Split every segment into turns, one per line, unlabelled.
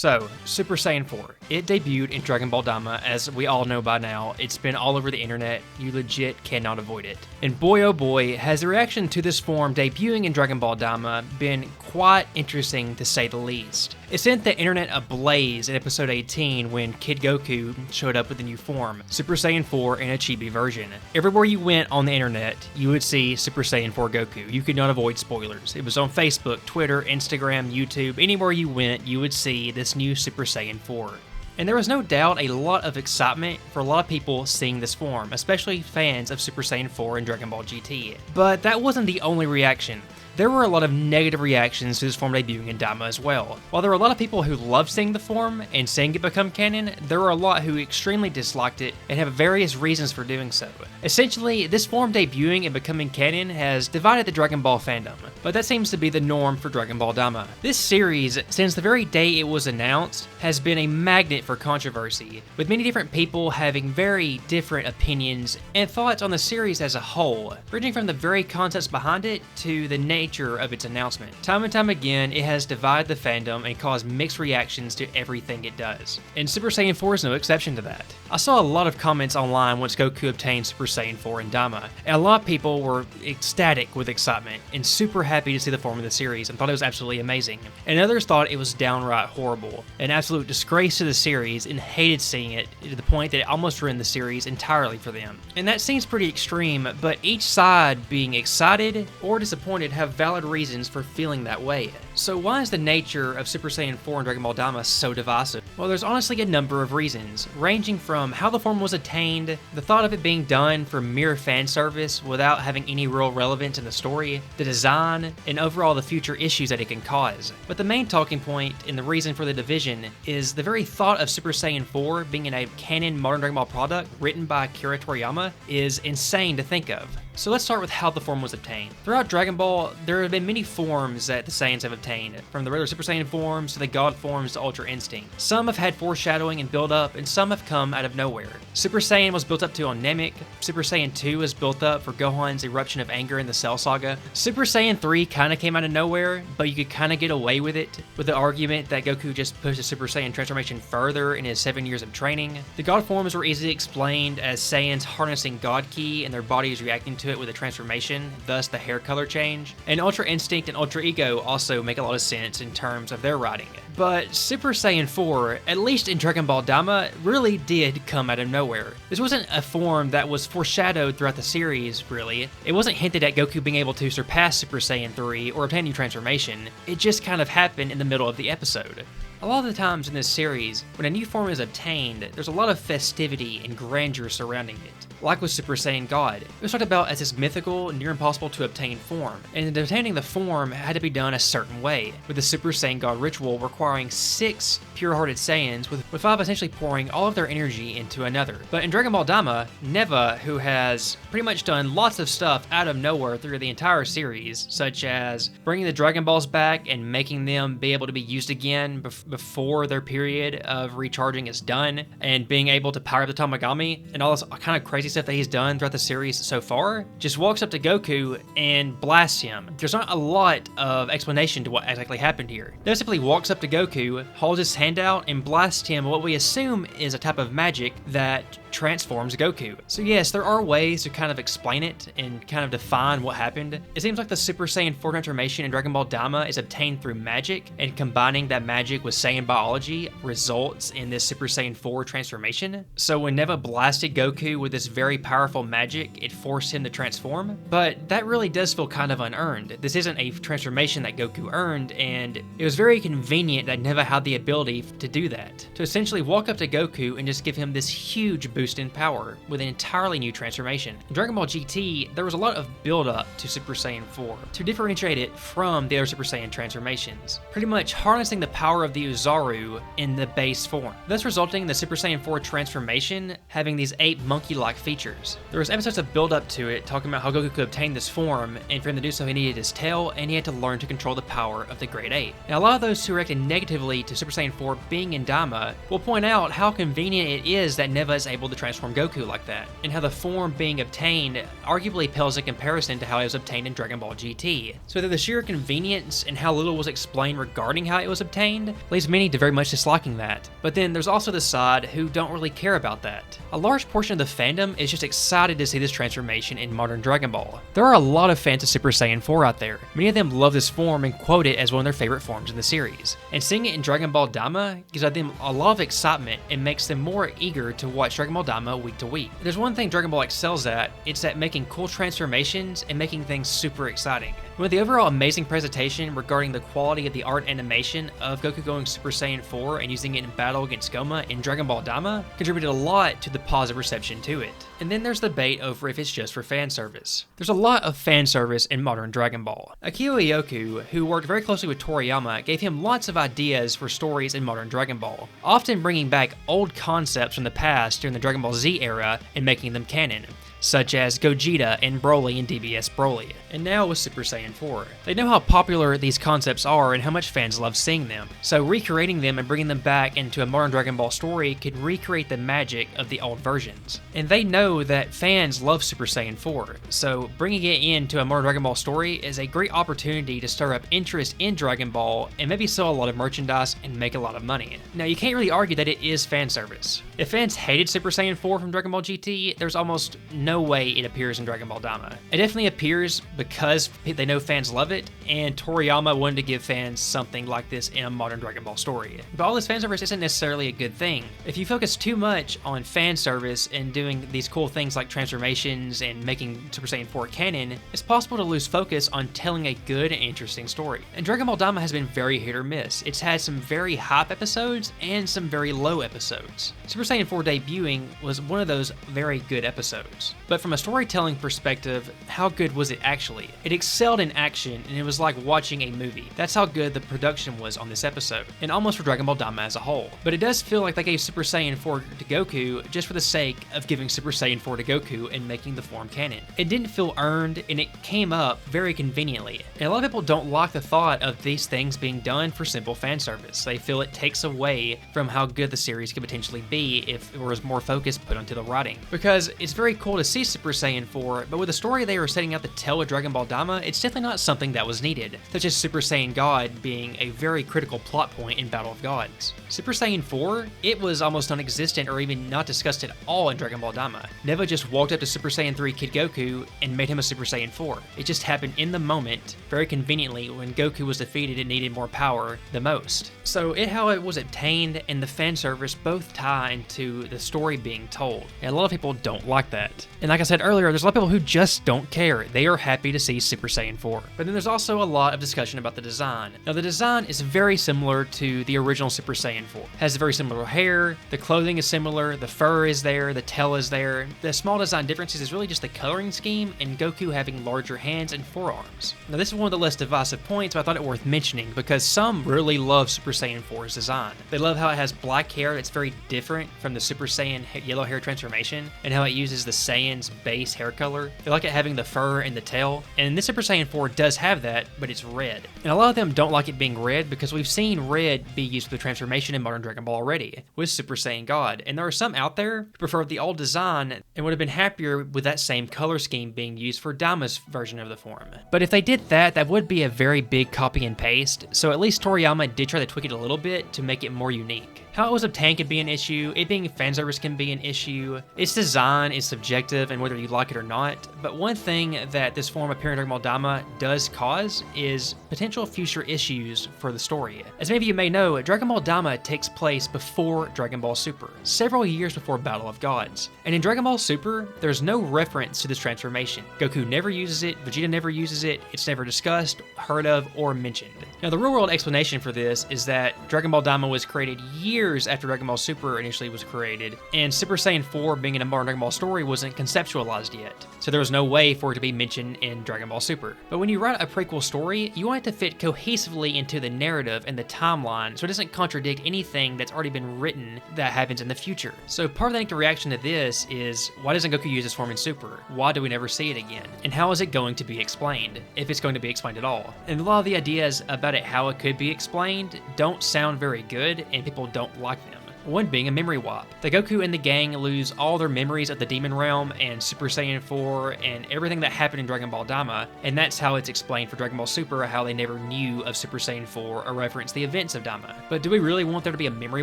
So, Super Saiyan 4. It debuted in Dragon Ball Daima, as we all know by now. It's been all over the internet. You legit cannot avoid it. And boy oh boy, has the reaction to this form debuting in Dragon Ball Daima been quite interesting to say the least. It sent the internet ablaze in episode 18 when Kid Goku showed up with the new form, Super Saiyan 4 in a chibi version. Everywhere you went on the internet, you would see Super Saiyan 4 Goku. You could not avoid spoilers. It was on Facebook, Twitter, Instagram, YouTube. Anywhere you went, you would see this new Super Saiyan 4. And there was no doubt a lot of excitement for a lot of people seeing this form, especially fans of Super Saiyan 4 and Dragon Ball GT. But that wasn't the only reaction. There were a lot of negative reactions to this form debuting in Daima as well. While there were a lot of people who loved seeing the form and seeing it become canon, there were a lot who extremely disliked it and have various reasons for doing so. Essentially, this form debuting and becoming canon has divided the Dragon Ball fandom, but that seems to be the norm for Dragon Ball Daima. This series, since the very day it was announced, has been a magnet for controversy, with many different people having very different opinions and thoughts on the series as a whole, ranging from the very concepts behind it to the nature of its announcement. Time and time again, it has divided the fandom and caused mixed reactions to everything it does. And Super Saiyan 4 is no exception to that. I saw a lot of comments online once Goku obtained Super Saiyan 4 in Daima, and a lot of people were ecstatic with excitement and super happy to see the form of the series and thought it was absolutely amazing. And others thought it was downright horrible, an absolute disgrace to the series, and hated seeing it to the point that it almost ruined the series entirely for them. And that seems pretty extreme, but each side being excited or disappointed have valid reasons for feeling that way. So why is the nature of Super Saiyan 4 and Dragon Ball Daima so divisive? Well, there's honestly a number of reasons, ranging from how the form was attained, the thought of it being done for mere fan service without having any real relevance in the story, the design, and overall the future issues that it can cause. But the main talking point and the reason for the division is the very thought of Super Saiyan 4 being in a canon modern Dragon Ball product written by Akira Toriyama is insane to think of. So let's start with how the form was obtained. Throughout Dragon Ball, there have been many forms that the Saiyans have obtained, from the regular Super Saiyan forms to the God forms to Ultra Instinct. Some have had foreshadowing and build-up, and some have come out of nowhere. Super Saiyan was built up to on Namek, Super Saiyan 2 was built up for Gohan's eruption of anger in the Cell Saga. Super Saiyan 3 kinda came out of nowhere, but you could kinda get away with it, with the argument that Goku just pushed the Super Saiyan transformation further in his 7 years of training. The God forms were easily explained as Saiyans harnessing God Ki and their bodies reacting to it with a transformation, thus the hair color change. And Ultra Instinct and Ultra Ego also make a lot of sense in terms of their writing. But Super Saiyan 4, at least in Dragon Ball Daima, really did come out of nowhere. This wasn't a form that was foreshadowed throughout the series, really. It wasn't hinted at Goku being able to surpass Super Saiyan 3 or obtain new transformation. It just kind of happened in the middle of the episode. A lot of the times in this series, when a new form is obtained, there's a lot of festivity and grandeur surrounding it. Like with Super Saiyan God, it was talked about as this mythical, near impossible to obtain form, and obtaining the form had to be done a certain way, with the Super Saiyan God ritual requiring 6 pure-hearted Saiyans, with 5 essentially pouring all of their energy into another. But in Dragon Ball Daima, Neva, who has pretty much done lots of stuff out of nowhere through the entire series, such as bringing the Dragon Balls back and making them be able to be used again before their period of recharging is done, and being able to power up the Tamagami, and all this kind of crazy stuff that he's done throughout the series so far, just walks up to Goku and blasts him. There's not a lot of explanation to what exactly happened here. He simply walks up to Goku, holds his hand out, and blasts him what we assume is a type of magic that transforms Goku. So yes, there are ways to kind of explain it and kind of define what happened. It seems like the Super Saiyan 4 transformation in Dragon Ball Daima is obtained through magic, and combining that magic with Saiyan biology results in this Super Saiyan 4 transformation. So when Neva blasted Goku with this very powerful magic, it forced him to transform, but that really does feel kind of unearned. This isn't a transformation that Goku earned, and it was very convenient that Neva had the ability to do that, to essentially walk up to Goku and just give him this huge boost in power with an entirely new transformation. In Dragon Ball GT, there was a lot of build-up to Super Saiyan 4 to differentiate it from the other Super Saiyan transformations, pretty much harnessing the power of the Uzaru in the base form, thus resulting in the Super Saiyan 4 transformation having these 8 monkey-like features. There was episodes of build-up to it talking about how Goku could obtain this form, and for him to do so he needed his tail, and he had to learn to control the power of the Great 8. And a lot of those who reacted negatively to Super Saiyan 4 being in Daima will point out how convenient it is that Neva is able to transform Goku like that, and how the form being obtained arguably pales in comparison to how it was obtained in Dragon Ball GT. So that the sheer convenience and how little was explained regarding how it was obtained leaves many to very much disliking that. But then there's also the side who don't really care about that. A large portion of the fandom is just excited to see this transformation in modern Dragon Ball. There are a lot of fans of Super Saiyan 4 out there. Many of them love this form and quote it as one of their favorite forms in the series. And seeing it in Dragon Ball Daima gives them a lot of excitement and makes them more eager to watch Dragon Ball Daima week to week. If there's one thing Dragon Ball excels at, it's at making cool transformations and making things super exciting. With the overall amazing presentation regarding the quality of the art animation of Goku going Super Saiyan 4 and using it in battle against Goma in Dragon Ball Daima contributed a lot to the positive reception to it. And then there's the debate over if it's just for fan service. There's a lot of fan service in modern Dragon Ball. Akio Ioku, who worked very closely with Toriyama, gave him lots of ideas for stories in modern Dragon Ball, often bringing back old concepts from the past during the Dragon Ball Z era and making them canon, such as Gogeta and Broly in DBS Broly, and now with Super Saiyan 4. They know how popular these concepts are and how much fans love seeing them, so recreating them and bringing them back into a modern Dragon Ball story could recreate the magic of the old versions. And they know that fans love Super Saiyan 4, so bringing it into a modern Dragon Ball story is a great opportunity to stir up interest in Dragon Ball and maybe sell a lot of merchandise and make a lot of money. Now, you can't really argue that it is fan service. If fans hated Super Saiyan 4 from Dragon Ball GT, there's almost no way it appears in Dragon Ball Daima. It definitely appears because they know fans love it, and Toriyama wanted to give fans something like this in a modern Dragon Ball story. But all this fan service isn't necessarily a good thing. If you focus too much on fan service and doing these cool things like transformations and making Super Saiyan 4 canon, it's possible to lose focus on telling a good and interesting story. And Dragon Ball Daima has been very hit or miss. It's had some very hype episodes and some very low episodes. Super Saiyan 4 debuting was one of those very good episodes. But from a storytelling perspective, how good was it actually? It excelled in action, and it was like watching a movie. That's how good the production was on this episode, and almost for Dragon Ball Daima as a whole. But it does feel like they gave Super Saiyan 4 to Goku just for the sake of giving Super Saiyan 4 to Goku and making the form canon. It didn't feel earned, and it came up very conveniently. And a lot of people don't like the thought of these things being done for simple fan service. They feel it takes away from how good the series could potentially be if there was more focus put onto the writing. Because it's very cool to see Super Saiyan 4, but with the story they were setting out to tell with Dragon Ball Daima, it's definitely not something that was needed, such as Super Saiyan God being a very critical plot point in Battle of Gods. Super Saiyan 4, it was almost non-existent or even not discussed at all in Dragon Ball Daima. Neva just walked up to Super Saiyan 3 Kid Goku and made him a Super Saiyan 4. It just happened in the moment, very conveniently, when Goku was defeated and needed more power the most. So how it was obtained and the fan service both tie into the story being told. And a lot of people don't like that. And like I said earlier, there's a lot of people who just don't care. They are happy to see Super Saiyan 4. But then there's also a lot of discussion about the design. Now, the design is very similar to the original Super Saiyan 4. It has very similar hair, the clothing is similar, the fur is there, the tail is there. The small design differences is really just the coloring scheme and Goku having larger hands and forearms. Now, this is one of the less divisive points, but I thought it worth mentioning because some really love Super Saiyan 4's design. They love how it has black hair that's very different from the Super Saiyan yellow hair transformation and how it uses the Saiyan's base hair color. They like it having the fur and the tail, and this Super Saiyan 4 does have that, but it's red. And a lot of them don't like it being red because we've seen red be used for the transformation in modern Dragon Ball already, with Super Saiyan God, and there are some out there who prefer the old design and would have been happier with that same color scheme being used for Daima's version of the form. But if they did that, that would be a very big copy and paste, so at least Toriyama did try to tweak it a little bit to make it more unique. How it was obtained could be an issue, it being fan service can be an issue, its design is subjective and whether you like it or not, but one thing that this form appearing in Dragon Ball Daima does cause is potential future issues for the story. As many of you may know, Dragon Ball Daima takes place before Dragon Ball Super, several years before Battle of Gods. And in Dragon Ball Super, there's no reference to this transformation. Goku never uses it, Vegeta never uses it, it's never discussed, heard of, or mentioned. Now the real world explanation for this is that Dragon Ball Daima was created years after Dragon Ball Super initially was created, and Super Saiyan 4 being in a modern Dragon Ball story wasn't conceptualized yet, so there was no way for it to be mentioned in Dragon Ball Super. But when you write a prequel story, you want it to fit cohesively into the narrative and the timeline, so it doesn't contradict anything that's already been written that happens in the future. So part of the reaction to this is, why doesn't Goku use this form in Super? Why do we never see it again? And how is it going to be explained, if it's going to be explained at all? And a lot of the ideas about how it could be explained don't sound very good, and people don't like them. one being a memory wop. The Goku and the gang lose all their memories of the Demon Realm and Super Saiyan 4 and everything that happened in Dragon Ball Daima, and that's how it's explained for Dragon Ball Super how they never knew of Super Saiyan 4 or referenced the events of Daima. But do we really want there to be a memory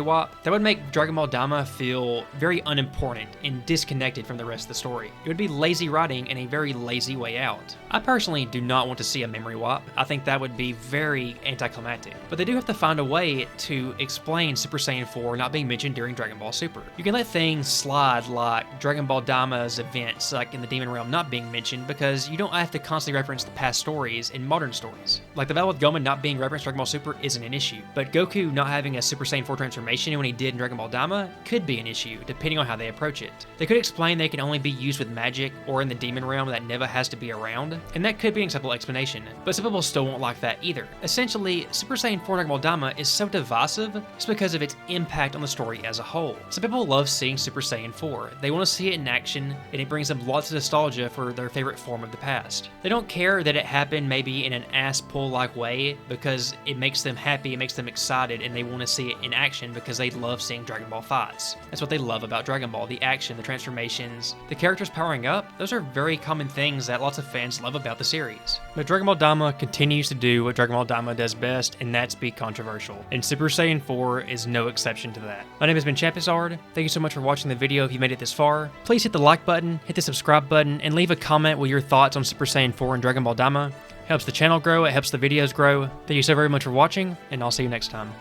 wop? That would make Dragon Ball Daima feel very unimportant and disconnected from the rest of the story. It would be lazy writing and a very lazy way out. I personally do not want to see a memory wop. I think that would be very anticlimactic. But they do have to find a way to explain Super Saiyan 4 not being mentioned during Dragon Ball Super. You can let things slide like Dragon Ball Daima's events like in the Demon Realm not being mentioned because you don't have to constantly reference the past stories in modern stories. Like the battle with Gomen not being referenced in Dragon Ball Super isn't an issue, but Goku not having a Super Saiyan 4 transformation when he did in Dragon Ball Daima could be an issue depending on how they approach it. They could explain they can only be used with magic or in the Demon Realm that Neva has to be around, and that could be an acceptable explanation, but some people still won't like that either. Essentially, Super Saiyan 4 Dragon Ball Daima is so divisive just because of its impact on the story as a whole. Some people love seeing Super Saiyan 4. They want to see it in action, and it brings them lots of nostalgia for their favorite form of the past. They don't care that it happened maybe in an ass-pull-like way because it makes them happy, it makes them excited, and they want to see it in action because they love seeing Dragon Ball fights. That's what they love about Dragon Ball, the action, the transformations, the characters powering up. Those are very common things that lots of fans love about the series. But Dragon Ball Daima continues to do what Dragon Ball Daima does best, and that's be controversial. And Super Saiyan 4 is no exception to that. My name has been Champizard. Thank you so much for watching the video if you made it this far. Please hit the like button, hit the subscribe button, and leave a comment with your thoughts on Super Saiyan 4 and Dragon Ball Daima. It helps the channel grow, it helps the videos grow. Thank you so very much for watching, and I'll see you next time.